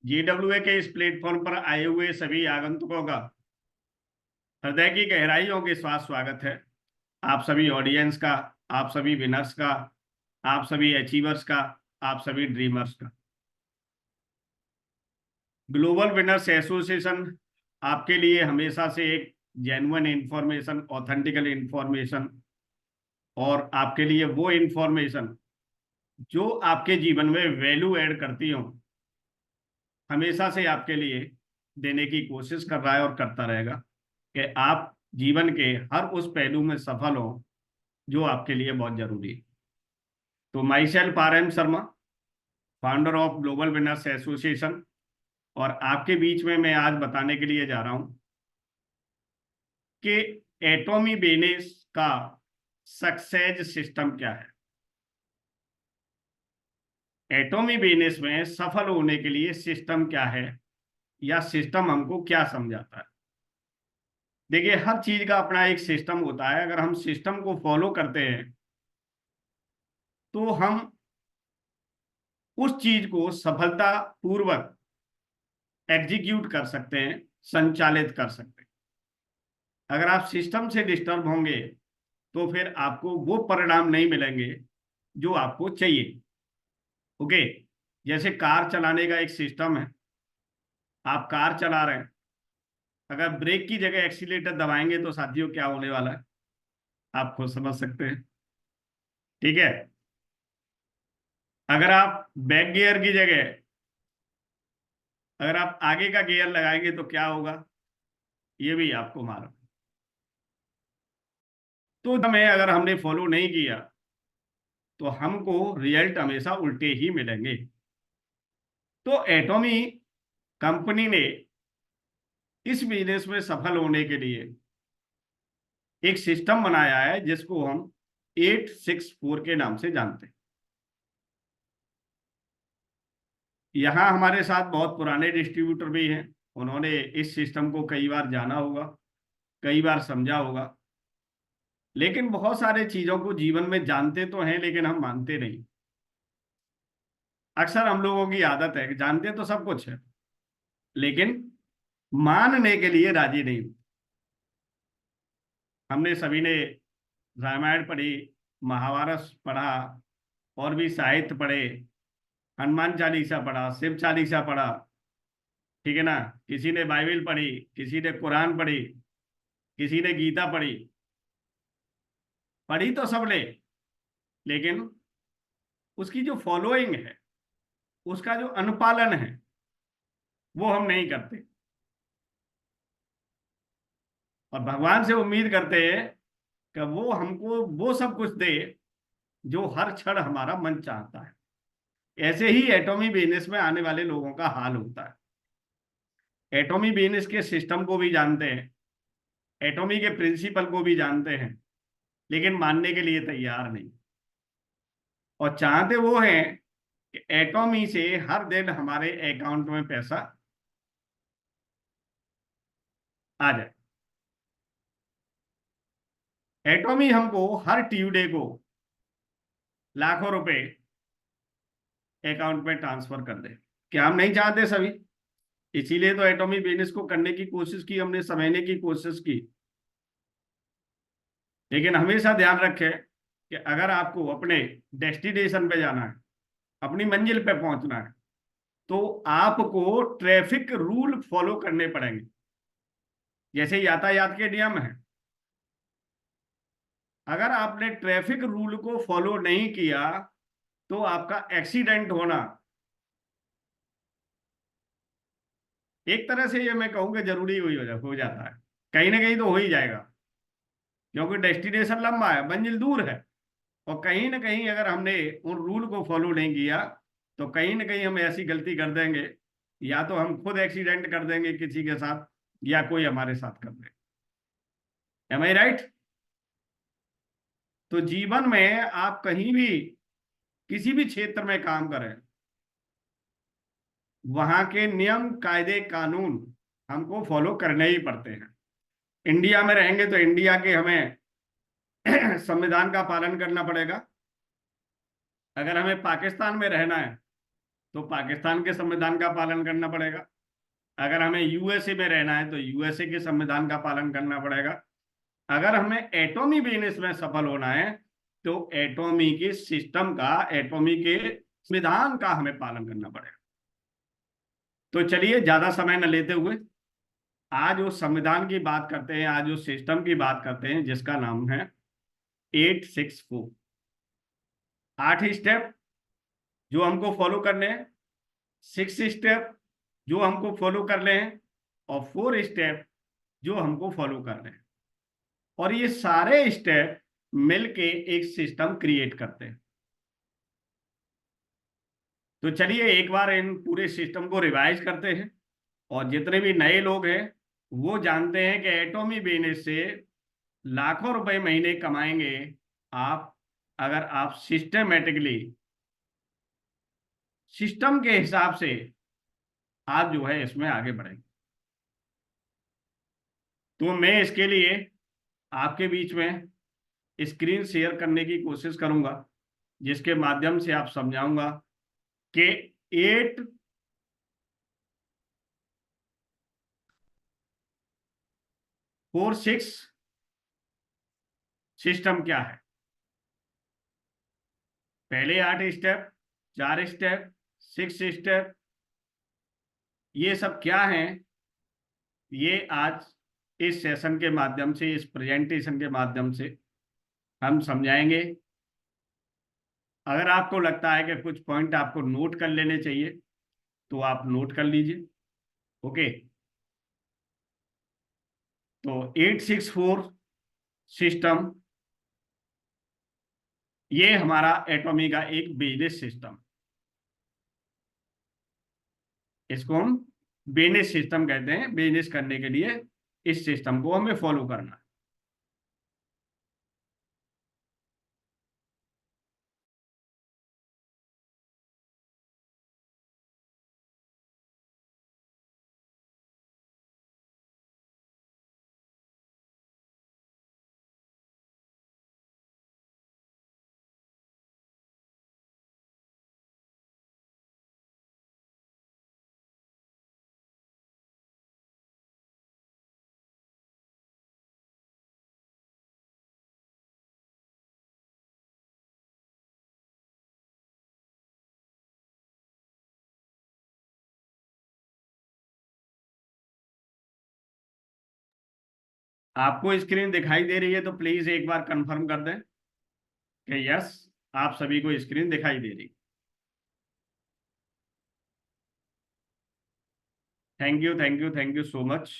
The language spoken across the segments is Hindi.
GWA के इस प्लेटफॉर्म पर आए हुए सभी आगंतुकों का हृदय की गहराइयों के साथ स्वागत है। आप सभी ऑडियंस का, आप सभी विनर्स का, आप सभी अचीवर्स का, आप सभी ड्रीमर्स का। ग्लोबल विनर्स एसोसिएशन आपके लिए हमेशा से एक जेन्युइन इंफॉर्मेशन, ऑथेंटिकल इंफॉर्मेशन और आपके लिए वो इंफॉर्मेशन जो आपके जीवन में वैल्यू ऐड करती हो, हमेशा से आपके लिए देने की कोशिश कर रहा है और करता रहेगा कि आप जीवन के हर उस पहलू में सफल हो जो आपके लिए बहुत जरूरी है। तो my self RM Sharma, founder of global winners association, और आपके बीच में मैं आज बताने के लिए जा रहा हूं कि एटॉमी बिजनेस का सक्सेस सिस्टम क्या है। एटॉमी बिजनेस में सफल होने के लिए सिस्टम क्या है, या सिस्टम हमको क्या समझाता है। देखिए, हर चीज का अपना एक सिस्टम होता है। अगर हम सिस्टम को फॉलो करते हैं तो हम उस चीज को सफलता पूर्वक एग्जीक्यूट कर सकते हैं, संचालित कर सकते हैं। अगर आप सिस्टम से डिस्टर्ब होंगे तो फिर आपको वो परिणाम नहीं मिलेंगे जो आपको चाहिए। ओके, जैसे कार चलाने का एक सिस्टम है। आप कार चला रहे हैं, अगर ब्रेक की जगह एक्सीलेटर दबाएंगे तो साथियों क्या होने वाला है, आप खुद समझ सकते हैं। ठीक है, अगर आप बैक गियर की जगह अगर आप आगे का गियर लगाएंगे तो क्या होगा, ये भी आपको मालूम। तो हमें अगर हमने फॉलो नहीं किया तो हमको रिजल्ट हमेशा उल्टे ही मिलेंगे। तो एटॉमी कंपनी ने इस बिजनेस में सफल होने के लिए एक सिस्टम बनाया है जिसको हम 864 के नाम से जानते हैं। यहाँ हमारे साथ बहुत पुराने डिस्ट्रीब्यूटर भी हैं। उन्होंने इस सिस्टम को कई बार जाना होगा, कई बार समझा होगा। लेकिन बहुत सारे चीजों को जीवन में जानते तो हैं लेकिन हम मानते नहीं। अक्सर हम लोगों की आदत है कि जानते तो सब कुछ है लेकिन मानने के लिए राजी नहीं। हमने सभी ने रामायण पढ़ी, महाभारत पढ़ा, और भी साहित्य पढ़े, हनुमान चालीसा पढ़ा, शिव चालीसा पढ़ा। ठीक है ना। किसी ने बाइबल पढ़ी, किसी ने कुरान पढ़ी, किसी ने गीता पढ़ी। पढ़ी तो सबने, लेकिन उसकी जो फॉलोइंग है, उसका जो अनुपालन है, वो हम नहीं करते। और भगवान से उम्मीद करते हैं कि वो हमको वो सब कुछ दे जो हर क्षण हमारा मन चाहता है। ऐसे ही एटॉमी बिजनेस में आने वाले लोगों का हाल होता है। एटॉमी बिजनेस के सिस्टम को भी जानते हैं, एटॉमी के प्रिंसिपल को भी जानते हैं, लेकिन मानने के लिए तैयार नहीं। और चाहते वो हैं कि एटॉमी से हर दिन हमारे अकाउंट में पैसा आ जाए। एटॉमी हमको हर ट्यूसडे को लाखों रुपए अकाउंट में ट्रांसफर कर दे। क्या हम नहीं चाहते सभी? इसीलिए तो एटॉमी बिजनेस को करने की कोशिश की, हमने समझने की कोशिश की। लेकिन हमेशा ध्यान रखें कि अगर आपको अपने डेस्टिनेशन पे जाना है, अपनी मंजिल पे पहुंचना है, तो आपको ट्रैफिक रूल फॉलो करने पड़ेंगे। जैसे यातायात के नियम है, अगर आपने ट्रैफिक रूल को फॉलो नहीं किया तो आपका एक्सीडेंट होना एक तरह से, ये मैं कहूँगा, जरूरी हो जाता है। कहीं ना कहीं तो हो ही जाएगा, क्योंकि डेस्टिनेशन लंबा है, मंजिल दूर है। और कहीं ना कहीं अगर हमने उन रूल को फॉलो नहीं किया तो कहीं ना कहीं हम ऐसी गलती कर देंगे, या तो हम खुद एक्सीडेंट कर देंगे किसी के साथ, या कोई हमारे साथ कर दे। एम आई राइट? तो जीवन में आप कहीं भी किसी भी क्षेत्र में काम करें, वहां के नियम कायदे कानून हमको फॉलो करने ही पड़ते हैं। इंडिया में रहेंगे तो इंडिया के हमें संविधान का पालन करना पड़ेगा। अगर हमें पाकिस्तान में रहना है तो पाकिस्तान के संविधान का पालन करना पड़ेगा। अगर हमें यूएसए में रहना है तो यूएसए के संविधान का पालन करना पड़ेगा। अगर हमें एटॉमी बिजनेस में सफल होना है तो एटॉमी के सिस्टम का, एटॉमी के संविधान का हमें पालन करना पड़ेगा। तो चलिए ज्यादा समय न लेते हुए आज उस संविधान की बात करते हैं, आज उस सिस्टम की बात करते हैं जिसका नाम है 864। 8 स्टेप जो हमको फॉलो करने हैं, 6 स्टेप जो हमको फॉलो करने हैं, और 4 स्टेप जो हमको फॉलो करने हैं। और ये सारे स्टेप मिलके एक सिस्टम क्रिएट करते हैं। तो चलिए एक बार इन पूरे सिस्टम को रिवाइज करते हैं, और जितने भी नए लोग हैं वो जानते हैं कि एटॉमी बिजनेस से लाखों रुपए महीने कमाएंगे आप, अगर आप सिस्टमेटिकली, सिस्टम के हिसाब से आप जो है इसमें आगे बढ़ेंगे। तो मैं इसके लिए आपके बीच में स्क्रीन शेयर करने की कोशिश करूंगा, जिसके माध्यम से आप समझाऊंगा कि 846 सिस्टम क्या है। पहले 8 स्टेप, 4 स्टेप, 6 स्टेप, ये सब क्या है, ये आज इस सेशन के माध्यम से, इस प्रेजेंटेशन के माध्यम से हम समझाएंगे। अगर आपको लगता है कि कुछ पॉइंट आपको नोट कर लेने चाहिए तो आप नोट कर लीजिए। ओके, तो 864 सिस्टम ये हमारा एटॉमी का एक बिजनेस सिस्टम, इसको हम बिजनेस सिस्टम कहते हैं। बिजनेस करने के लिए इस सिस्टम को हमें फॉलो करना है। आपको स्क्रीन दिखाई दे रही है तो प्लीज एक बार कंफर्म कर दें कि यस, आप सभी को स्क्रीन दिखाई दे रही। Thank you, thank you, thank you so much.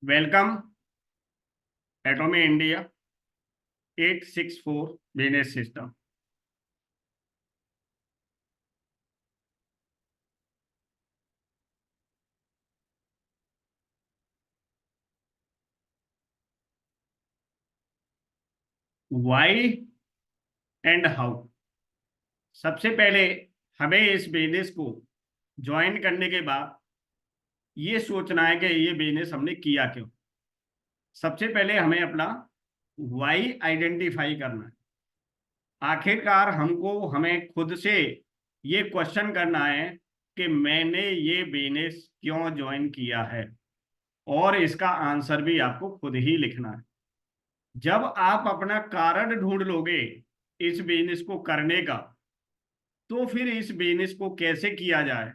Welcome एटॉमी India 864 business system. Why and how. सबसे पहले हमें इस बिजनेस को ज्वाइन करने के बाद ये सोचना है कि ये बिजनेस हमने किया क्यों। सबसे पहले हमें अपना वाई आइडेंटिफाई करना है। आखिरकार हमको, हमें खुद से ये क्वेश्चन करना है कि मैंने ये बिजनेस क्यों ज्वाइन किया है, और इसका आंसर भी आपको खुद ही लिखना है। जब आप अपना कारण ढूंढ लोगे इस बिजनेस को करने का, तो फिर इस बिजनेस को कैसे किया जाए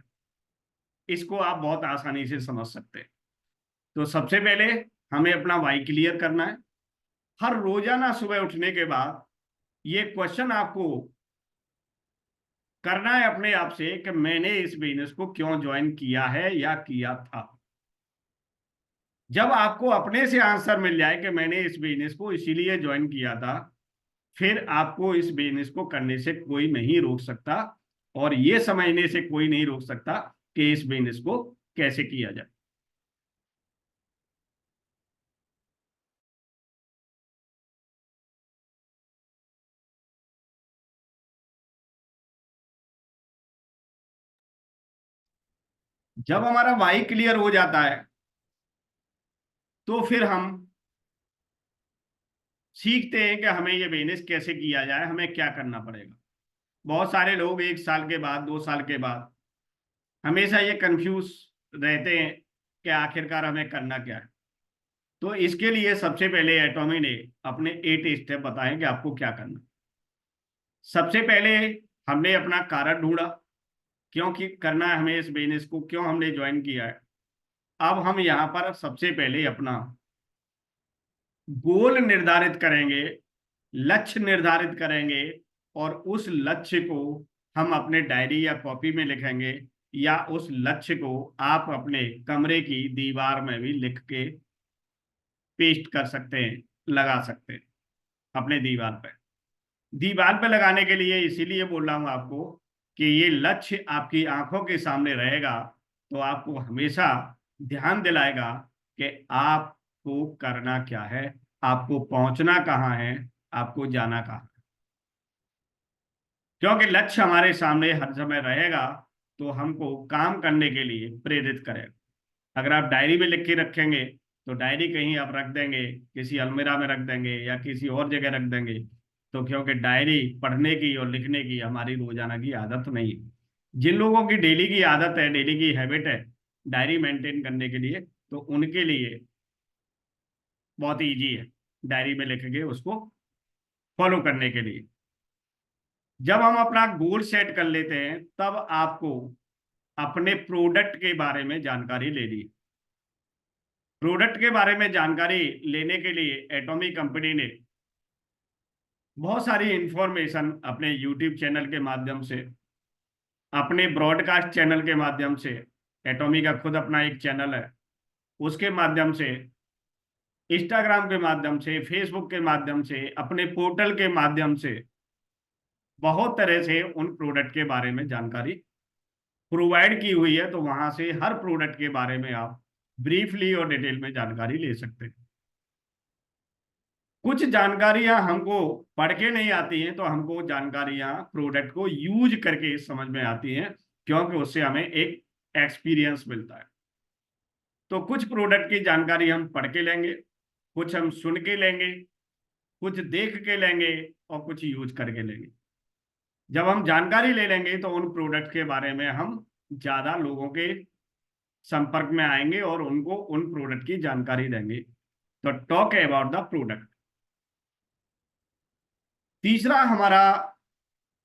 इसको आप बहुत आसानी से समझ सकते हैं। तो सबसे पहले हमें अपना वाई क्लियर करना है। हर रोजाना सुबह उठने के बाद ये क्वेश्चन आपको करना है अपने आप से कि मैंने इस बिजनेस को क्यों ज्वाइन किया है या किया था। जब आपको अपने से आंसर मिल जाए कि मैंने इस बिजनेस को इसीलिए ज्वाइन किया था, फिर आपको इस बिजनेस को करने से कोई नहीं रोक सकता, और ये समझने से कोई नहीं रोक सकता कि इस बिजनेस को कैसे किया जाए। जब हमारा वाई क्लियर हो जाता है, तो फिर हम सीखते हैं कि हमें ये बिजनेस कैसे किया जाए, हमें क्या करना पड़ेगा। बहुत सारे लोग 1 साल के बाद, 2 साल के बाद हमेशा ये कंफ्यूज रहते हैं कि आखिरकार हमें करना क्या है। तो इसके लिए सबसे पहले एटॉमी ने अपने 8 स्टेप बताए कि आपको क्या करना। सबसे पहले हमने अपना कारण ढूंढा, क्योंकि करना है हमें इस बिजनेस को, क्यों हमने ज्वाइन किया है। अब हम यहाँ पर सबसे पहले अपना गोल निर्धारित करेंगे, लक्ष्य निर्धारित करेंगे, और उस लक्ष्य को हम अपने डायरी या कॉपी में लिखेंगे, या उस लक्ष्य को आप अपने कमरे की दीवार में भी लिख के पेस्ट कर सकते हैं, लगा सकते हैं अपने दीवार पर। दीवार पर लगाने के लिए इसीलिए बोल रहा हूं आपको कि ये लक्ष्य आपकी आंखों के सामने रहेगा, तो आपको हमेशा ध्यान दिलाएगा कि आपको करना क्या है, आपको पहुंचना कहाँ है, आपको जाना कहाँ है। क्योंकि लक्ष्य हमारे सामने हर समय रहेगा, तो हमको काम करने के लिए प्रेरित करेगा। अगर आप डायरी में लिख के रखेंगे, तो डायरी कहीं आप रख देंगे, किसी अलमीरा में रख देंगे या किसी और जगह रख देंगे, तो क्योंकि डायरी पढ़ने की और लिखने की हमारी रोजाना की आदत नहीं है। जिन लोगों की डेली की आदत है, डेली की हैबिट है डायरी मेंटेन करने के लिए, तो उनके लिए बहुत ईजी है डायरी में लिख के उसको फॉलो करने के लिए। जब हम अपना गोल सेट कर लेते हैं, तब आपको अपने प्रोडक्ट के बारे में जानकारी ले ली। प्रोडक्ट के बारे में जानकारी लेने के लिए एटॉमी कंपनी ने बहुत सारी इंफॉर्मेशन अपने यूट्यूब चैनल के माध्यम से, अपने ब्रॉडकास्ट चैनल के माध्यम से, एटॉमी का खुद अपना एक चैनल है उसके माध्यम से, इंस्टाग्राम के माध्यम से, फेसबुक के माध्यम से, अपने पोर्टल के माध्यम से, बहुत तरह से उन प्रोडक्ट के बारे में जानकारी प्रोवाइड की हुई है। तो वहां से हर प्रोडक्ट के बारे में आप ब्रीफली और डिटेल में जानकारी ले सकते हैं। कुछ जानकारियां हमको पढ़ के नहीं आती हैं, तो हमको जानकारियां प्रोडक्ट को यूज करके समझ में आती हैं, क्योंकि उससे हमें एक एक्सपीरियंस मिलता है। तो कुछ प्रोडक्ट की जानकारी हम पढ़ के लेंगे, कुछ हम सुन के लेंगे, कुछ देख के लेंगे, और कुछ यूज करके लेंगे। जब हम जानकारी ले लेंगे, तो उन प्रोडक्ट के बारे में हम ज्यादा लोगों के संपर्क में आएंगे और उनको उन प्रोडक्ट की जानकारी देंगे। तो टॉक अबाउट द प्रोडक्ट। तीसरा हमारा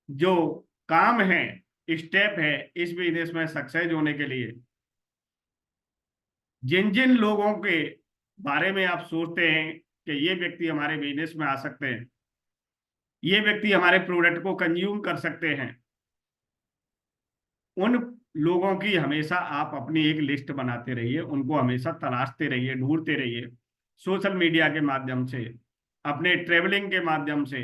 जो काम है, स्टेप है इस बिजनेस में सक्सेस होने के लिए, जिन जिन लोगों के बारे में आप सोचते हैं कि ये व्यक्ति हमारे बिजनेस में आ सकते हैं, ये व्यक्ति हमारे प्रोडक्ट को कंज्यूम कर सकते हैं, उन लोगों की हमेशा आप अपनी एक लिस्ट बनाते रहिए, उनको हमेशा तलाशते रहिए, ढूंढते रहिए। सोशल मीडिया के माध्यम से, अपने ट्रेवलिंग के माध्यम से,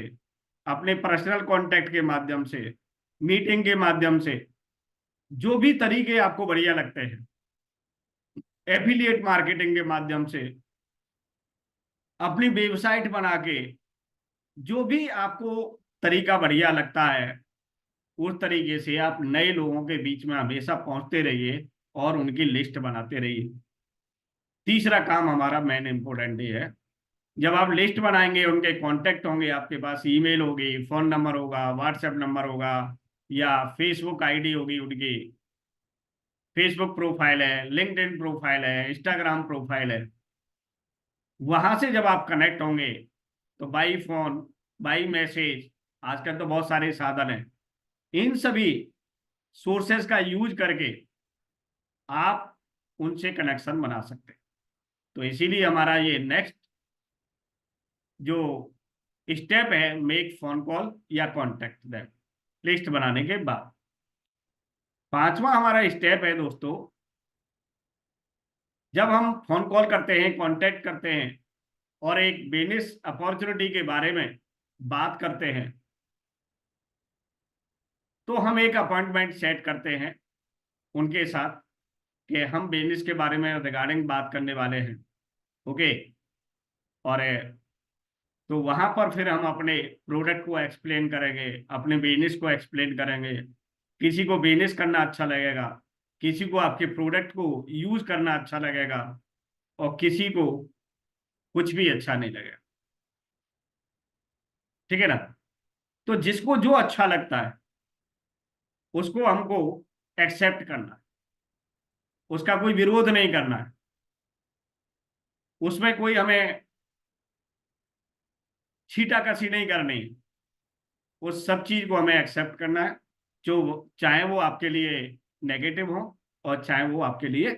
अपने पर्सनल कांटेक्ट के माध्यम से, मीटिंग के माध्यम से, जो भी तरीके आपको बढ़िया लगते हैं, एफिलिएट मार्केटिंग के माध्यम से, अपनी वेबसाइट बना के, जो भी आपको तरीका बढ़िया लगता है, उस तरीके से आप नए लोगों के बीच में हमेशा पहुंचते रहिए और उनकी लिस्ट बनाते रहिए। तीसरा काम हमारा मेन इंपॉर्टेंट ये है, जब आप लिस्ट बनाएंगे, उनके कांटेक्ट होंगे, आपके पास ईमेल होगी, फोन नंबर होगा, व्हाट्सएप नंबर होगा, या फेसबुक आईडी होगी उनकी, फेसबुक प्रोफाइल है, लिंक्डइन प्रोफाइल है, इंस्टाग्राम प्रोफाइल है। वहां से जब आप कनेक्ट होंगे, तो बाई फोन, बाई मैसेज, आजकल तो बहुत सारे साधन हैं, इन सभी सोर्सेस का यूज करके आप उनसे कनेक्शन बना सकते हैं। तो इसीलिए हमारा ये नेक्स्ट जो स्टेप है, मेक फोन कॉल या कॉन्टेक्ट दैम, लिस्ट बनाने के बाद। पांचवा हमारा स्टेप है दोस्तों, जब हम फोन कॉल करते हैं, कांटेक्ट करते हैं और एक बिजनेस अपॉर्चुनिटी के बारे में बात करते हैं, तो हम एक अपॉइंटमेंट सेट करते हैं उनके साथ कि हम बिजनेस के बारे में रिगार्डिंग बात करने वाले हैं। ओके। और तो वहां पर फिर हम अपने प्रोडक्ट को एक्सप्लेन करेंगे, अपने बिजनेस को एक्सप्लेन करेंगे। किसी को बिजनेस करना अच्छा लगेगा, किसी को आपके प्रोडक्ट को यूज करना अच्छा लगेगा, और किसी को कुछ भी अच्छा नहीं लगेगा। ठीक है ना? तो जिसको जो अच्छा लगता है उसको हमको एक्सेप्ट करना है, उसका कोई विरोध नहीं करना है, उसमें कोई हमें छीटाकशी नहीं करनी है। उस सब चीज को हमें एक्सेप्ट करना है, जो चाहे वो आपके लिए नेगेटिव हो और चाहे वो आपके लिए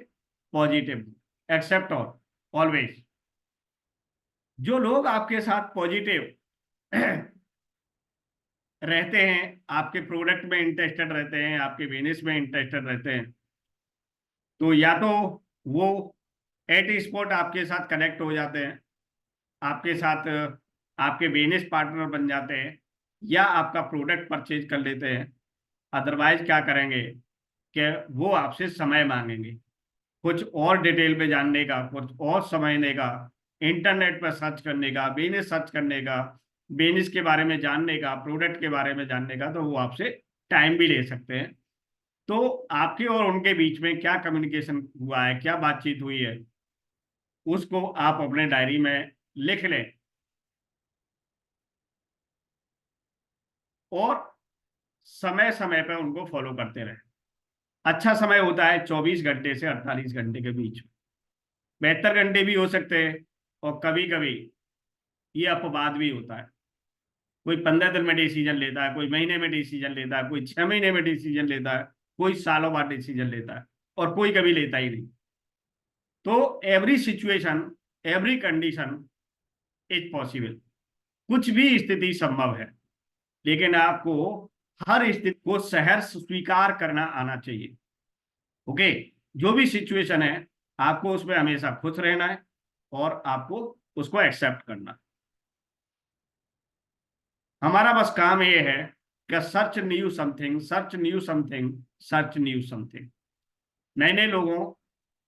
पॉजिटिव हो। एक्सेप्ट और ऑलवेज। जो लोग आपके साथ पॉजिटिव रहते हैं, आपके प्रोडक्ट में इंटरेस्टेड रहते हैं, आपके बिजनेस में इंटरेस्टेड रहते हैं, तो या तो वो एट स्पॉट आपके साथ कनेक्ट हो जाते हैं, आपके साथ आपके बिजनेस पार्टनर बन जाते हैं, या आपका प्रोडक्ट परचेज कर लेते हैं। अदरवाइज क्या करेंगे कि वो आपसे समय मांगेंगे, कुछ और डिटेल पे जानने का, कुछ और समझने का, इंटरनेट पर सर्च करने का, बिजनेस सर्च करने का, बिजनेस के बारे में जानने का, प्रोडक्ट के बारे में जानने का, तो वो आपसे टाइम भी ले सकते हैं। तो आपके और उनके बीच में क्या कम्युनिकेशन हुआ है, क्या बातचीत हुई है, उसको आप अपने डायरी में लिख लें, और समय समय पर उनको फॉलो करते रहें। अच्छा समय होता है 24 घंटे से 48 घंटे के बीच में, 72 घंटे भी हो सकते हैं, और कभी कभी ये अपवाद भी होता है। कोई 15 दिन में डिसीजन लेता है, कोई महीने में डिसीजन लेता है, कोई 6 महीने में डिसीजन लेता है, कोई सालों बाद डिसीजन लेता है, और कोई कभी लेता ही नहीं। तो every situation, every condition is possible. कुछ भी स्थिति संभव है, लेकिन आपको हर स्थिति को सहर्ष स्वीकार करना आना चाहिए। ओके। जो भी सिचुएशन है, आपको उसमें हमेशा खुश रहना है, और आपको उसको एक्सेप्ट करना है। हमारा बस काम ये है कि search new something, search new something, search new something. नए नए लोगों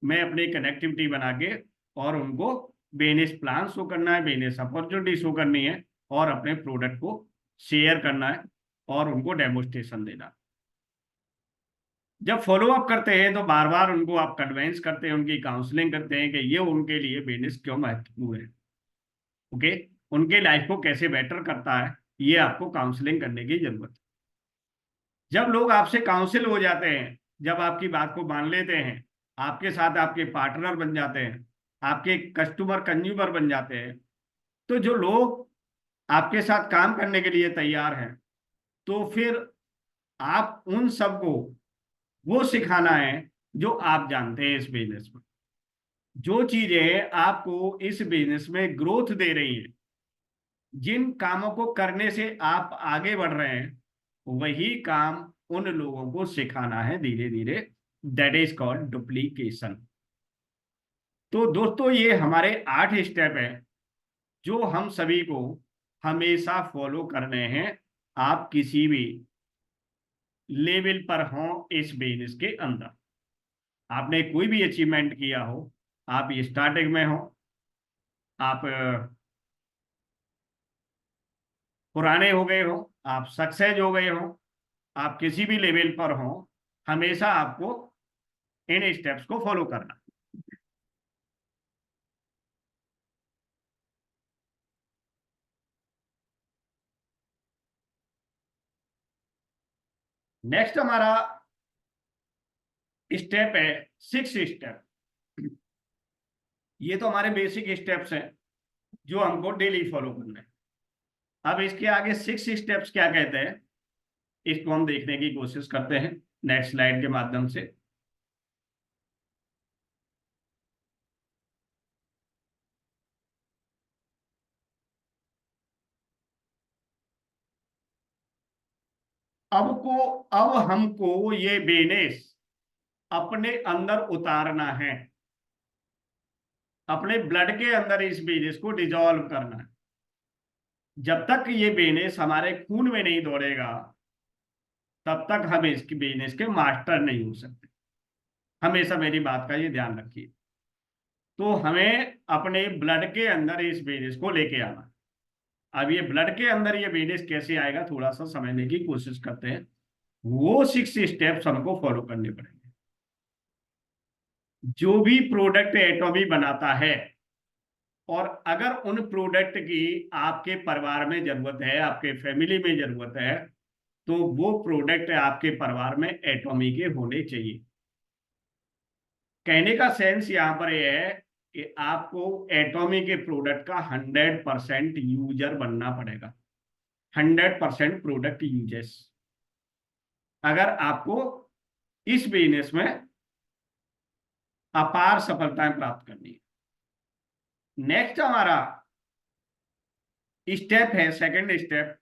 में अपनी कनेक्टिविटी बना के, और उनको बिजनेस प्लान शो करना है, बिजनेस अपॉर्चुनिटी शो करनी है, और अपने प्रोडक्ट को शेयर करना है, और उनको डेमोस्ट्रेशन देना। जब फॉलो अप करते हैं तो बार बार उनको आप कन्वेंस करते हैं, उनकी काउंसलिंग करते हैं कि ये उनके लिए बिजनेस क्यों महत्वपूर्ण है। ओके। उनके लाइफ को कैसे बेटर करता है, ये आपको काउंसलिंग करने की जरूरत है। जब लोग आपसे काउंसिल हो जाते हैं, जब आपकी बात को मान लेते हैं, आपके साथ आपके पार्टनर बन जाते हैं, आपके कस्टमर कंज्यूमर बन जाते हैं, तो जो लोग आपके साथ काम करने के लिए तैयार हैं, तो फिर आप उन सबको वो सिखाना है जो आप जानते हैं इस बिजनेस में। जो चीजें आपको इस बिजनेस में ग्रोथ दे रही हैं, जिन कामों को करने से आप आगे बढ़ रहे हैं, वही काम उन लोगों को सिखाना है धीरे धीरे। That is called duplication. तो दोस्तों, ये हमारे 8 स्टेप हैं जो हम सभी को हमेशा फॉलो करने हैं। आप किसी भी लेवल पर हो इस बिजनेस के अंदर, आपने कोई भी अचीवमेंट किया हो, आप स्टार्टिंग में हो, आप पुराने हो गए हो, आप सक्सेस हो गए हो, आप किसी भी लेवल पर हो, हमेशा आपको इन स्टेप्स को फॉलो करना। नेक्स्ट हमारा स्टेप है 6 स्टेप। ये तो हमारे बेसिक स्टेप्स हैं जो हमको डेली फॉलो करना है। अब इसके आगे 6 स्टेप्स क्या कहते हैं, इसको हम देखने की कोशिश करते हैं नेक्स्ट स्लाइड के माध्यम से। अब हमको ये बिजनेस अपने अंदर उतारना है, अपने ब्लड के अंदर इस बिजनेस को डिजॉल्व करना है। जब तक ये बिजनेस हमारे खून में नहीं दौड़ेगा, तब तक हम इसकी बिजनेस के मास्टर नहीं हो सकते। हमेशा मेरी बात का ये ध्यान रखिए। तो हमें अपने ब्लड के अंदर इस बिजनेस को लेके आना। अब ये ब्लड के अंदर ये बिजनेस कैसे आएगा, थोड़ा सा समझने की कोशिश करते हैं। वो 6 स्टेप्स हमको फॉलो करने पड़ेंगे। जो भी प्रोडक्ट एटॉमी बनाता है, और अगर उन प्रोडक्ट की आपके परिवार में जरूरत है, आपके फैमिली में जरूरत है, तो वो प्रोडक्ट आपके परिवार में एटॉमी के होने चाहिए। कहने का सेंस यहाँ पर यह है कि आपको एटॉमी के प्रोडक्ट का 100% यूजर बनना पड़ेगा। 100% प्रोडक्ट यूजेस, अगर आपको इस बिजनेस में अपार सफलताएं प्राप्त करनी है। नेक्स्ट हमारा स्टेप है, second step,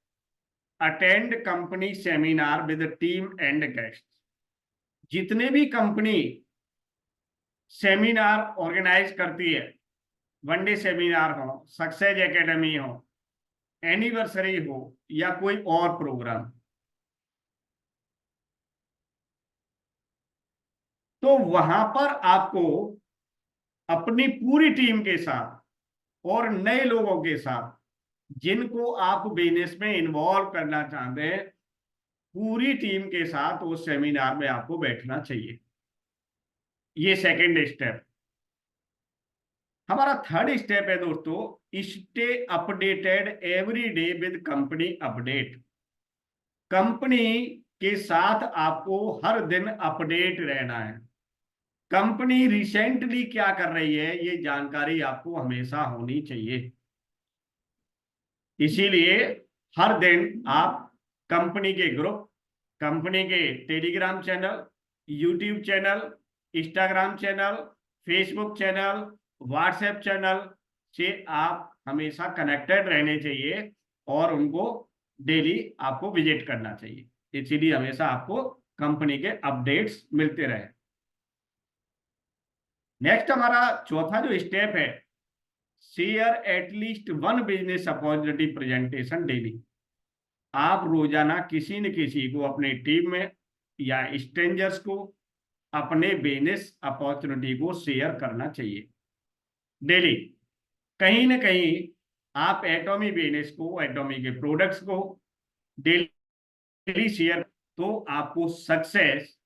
attend company seminar with team and guest. जितने भी कंपनी सेमिनार ऑर्गेनाइज करती है, वनडे सेमिनार हो, सक्सेस एकेडमी हो, एनिवर्सरी हो, या कोई और प्रोग्राम, तो वहां पर आपको अपनी पूरी टीम के साथ और नए लोगों के साथ जिनको आप बिजनेस में इन्वॉल्व करना चाहते हैं, पूरी टीम के साथ उस सेमिनार में आपको बैठना चाहिए। ये सेकंड स्टेप। हमारा थर्ड स्टेप है दोस्तों, stay updated every day with company update. Company के साथ आपको हर दिन अपडेट रहना है। कंपनी रिसेंटली क्या कर रही है, ये जानकारी आपको हमेशा होनी चाहिए। इसीलिए हर दिन आप कंपनी के ग्रुप, कंपनी के Telegram channel, YouTube channel, Instagram channel, Facebook channel, WhatsApp channel से आप हमेशा कनेक्टेड रहने चाहिए, और उनको डेली आपको विजिट करना चाहिए। इसीलिए हमेशा आपको कंपनी के अपडेट्स मिलते रहे। नेक्स्ट हमारा चौथा जो स्टेप है, share at least one business opportunity presentation daily. आप रोजाना किसी न किसी को अपनी टीम में या स्ट्रेंजर्स को अपने बिजनेस अपॉर्चुनिटी को शेयर करना चाहिए डेली। कहीं ना कहीं आप एटॉमी बिजनेस को, एटॉमी के प्रोडक्ट्स को डेली शेयर, तो आपको सक्सेस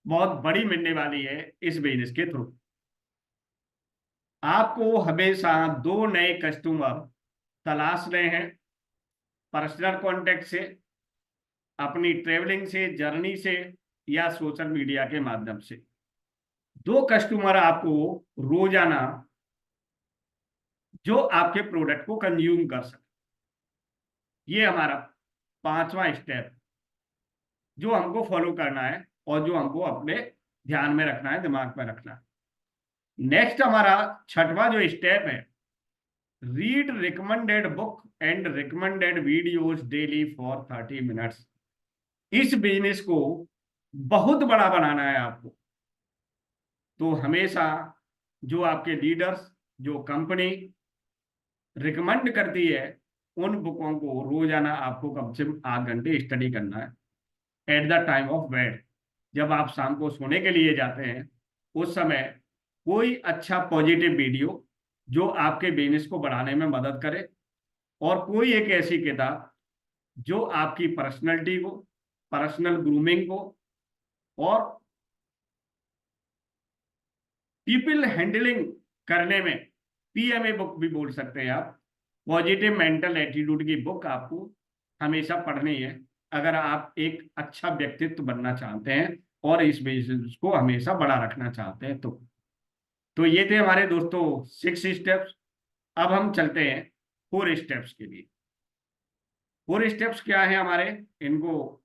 बहुत बड़ी मिलने वाली है इस बिजनेस के थ्रू। आपको हमेशा 2 नए कस्टमर तलाश रहे हैं, पर्सनल कांटेक्ट से, अपनी ट्रेवलिंग से, जर्नी से, या सोशल मीडिया के माध्यम से। 2 कस्टमर आपको रोजाना जो आपके प्रोडक्ट को कंज्यूम कर सके। ये हमारा 5वां स्टेप जो हमको फॉलो करना है, और जो हमको अपने ध्यान में रखना है, दिमाग में रखना है। नेक्स्ट हमारा 6वां जो स्टेप है, read recommended book and recommended videos daily for 30 minutes. इस बिजनेस को बहुत बड़ा बनाना है आपको, तो हमेशा जो आपके लीडर्स, जो कंपनी रिकमेंड करती है, उन बुकों को रोजाना आपको कम से कम 8 घंटे स्टडी करना है at the time of bed. जब आप शाम को सोने के लिए जाते हैं, उस समय कोई अच्छा पॉजिटिव वीडियो जो आपके बिजनेस को बढ़ाने में मदद करे, और कोई एक ऐसी किताब जो आपकी पर्सनैलिटी को, पर्सनल ग्रूमिंग को, और पीपल हैंडलिंग करने में, पीएमए बुक भी बोल सकते हैं आप, पॉजिटिव मेंटल एटीट्यूड की बुक आपको हमेशा पढ़नी है, अगर आप एक अच्छा व्यक्तित्व बनना चाहते हैं और इस बिजनेस को हमेशा बड़ा रखना चाहते हैं। तो ये थे हमारे दोस्तों 6 स्टेप्स। अब हम चलते हैं 4 स्टेप्स के लिए। 4 स्टेप्स क्या है हमारे, इनको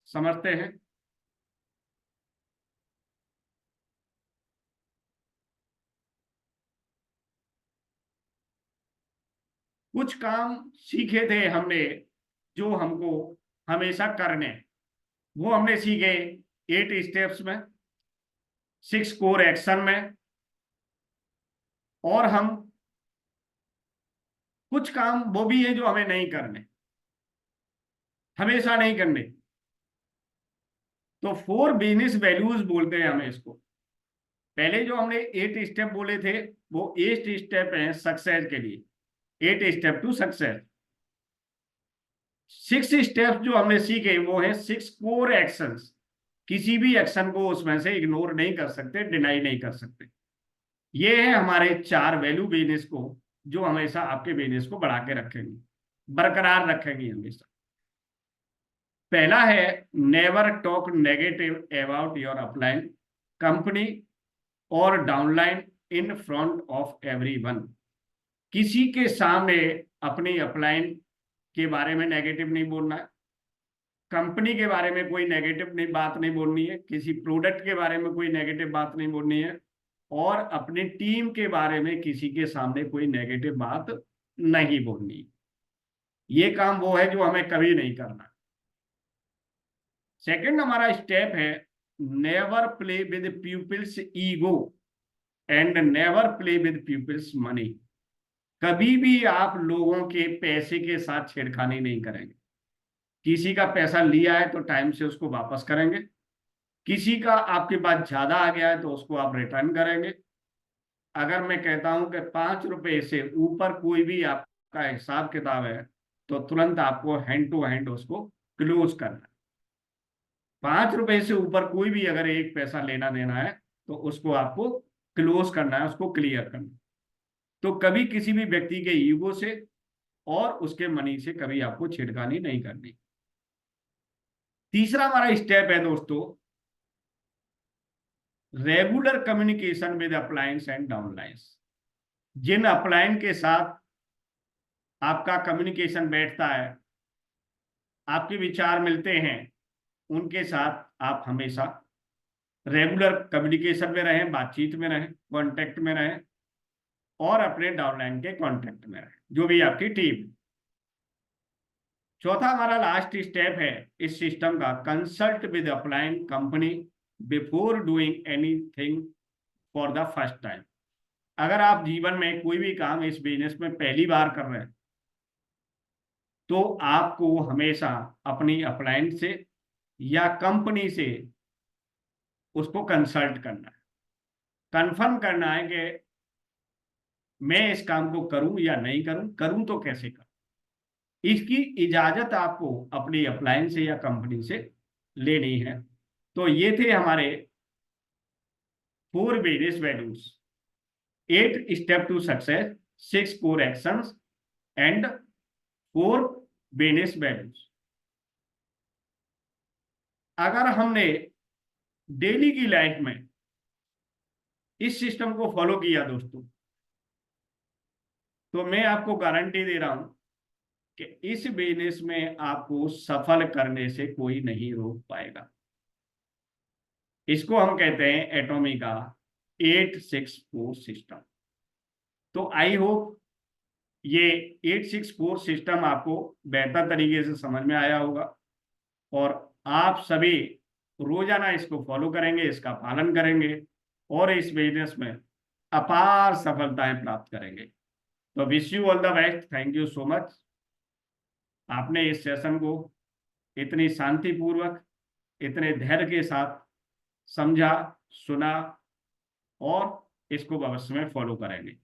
समझते हैं। कुछ काम सीखे थे हमने जो हमको हमेशा करने, वो हमने सीखे 8 स्टेप्स में, 6 कोर एक्शन में। और हम कुछ काम वो भी है जो हमें नहीं करने, हमेशा नहीं करने। तो 4 बिजनेस वैल्यूज बोलते हैं हमें इसको। पहले जो हमने 8 स्टेप बोले थे वो 8 स्टेप हैं सक्सेस के लिए, 8 स्टेप टू सक्सेस। 6 स्टेप जो हमने सीखे वो है 6 कोर एक्शंस। किसी भी एक्शन को उसमें से इग्नोर नहीं कर सकते, डिनाई नहीं कर सकते। ये है हमारे 4 वैल्यू बिजनेस को, जो हमेशा आपके बिजनेस को बढ़ा के रखेंगे, बरकरार रखेंगे हमेशा। पहला है never talk negative about your upline, company और downline in front of everyone. किसी के सामने अपनी अपलाइन के बारे में नेगेटिव नहीं बोलना है, कंपनी के बारे में कोई नेगेटिव नहीं बात नहीं बोलनी है, किसी प्रोडक्ट के बारे में कोई नेगेटिव बात नहीं बोलनी है, और अपनी टीम के बारे में किसी के सामने कोई नेगेटिव बात नहीं बोलनी। ये काम वो है जो हमें कभी नहीं करना। सेकंड हमारा स्टेप है never play with people's ego and never play with people's money. कभी भी आप लोगों के पैसे के साथ छेड़खानी नहीं करेंगे। किसी का पैसा लिया है तो टाइम से उसको वापस करेंगे, किसी का आपके पास ज्यादा आ गया है तो उसको आप रिटर्न करेंगे। अगर मैं कहता हूं कि 5 रुपए से ऊपर कोई भी आपका हिसाब किताब है तो तुरंत आपको हैंड टू हैंड उसको क्लोज करना है। 5 रुपए से ऊपर कोई भी अगर एक पैसा लेना देना है तो उसको आपको क्लोज करना है, उसको क्लियर करना है। तो कभी किसी भी व्यक्ति के ईगो से और उसके मनी से कभी आपको छेड़खानी नहीं करनी। तीसरा हमारा स्टेप है दोस्तों regular communication with uplines and downlines. जिन अपलायन के साथ आपका कम्युनिकेशन बैठता है, आपके विचार मिलते हैं, उनके साथ आप हमेशा रेगुलर कम्युनिकेशन में रहें, बातचीत में रहें, कांटेक्ट में रहें, और अपने डाउनलाइन के कांटेक्ट में रहें, जो भी आपकी टीम। चौथा हमारा लास्ट स्टेप है इस सिस्टम का consult with upline company before doing anything for the first time. अगर आप जीवन में कोई भी काम इस बिजनेस में पहली बार कर रहे हैं तो आपको हमेशा अपनी अपलाइन से या कंपनी से उसको कंसल्ट करना है, कंफर्म करना है कि मैं इस काम को करूं या नहीं करूं, करूं तो कैसे करूं। इसकी इजाजत आपको अपनी अपलायंस से या कंपनी से लेनी है। तो ये थे हमारे 4 business values, 8 step to success, 6 core actions and 4 business values. अगर हमने डेली की लाइफ में इस सिस्टम को फॉलो किया दोस्तों, तो मैं आपको गारंटी दे रहा हूं कि इस बिजनेस में आपको सफल करने से कोई नहीं रोक पाएगा। इसको हम कहते हैं एटॉमिका 864 सिस्टम। तो आई होप ये 864 सिस्टम आपको बेहतर तरीके से समझ में आया होगा और आप सभी रोजाना इसको फॉलो करेंगे, इसका पालन करेंगे और इस बिजनेस में अपार सफलताएं प्राप्त करेंगे। तो wish you all the best. Thank you so much. आपने इस सेशन को इतनी शांतिपूर्वक, इतने धैर्य के साथ समझा, सुना और इसको भविष्य में फॉलो करेंगे।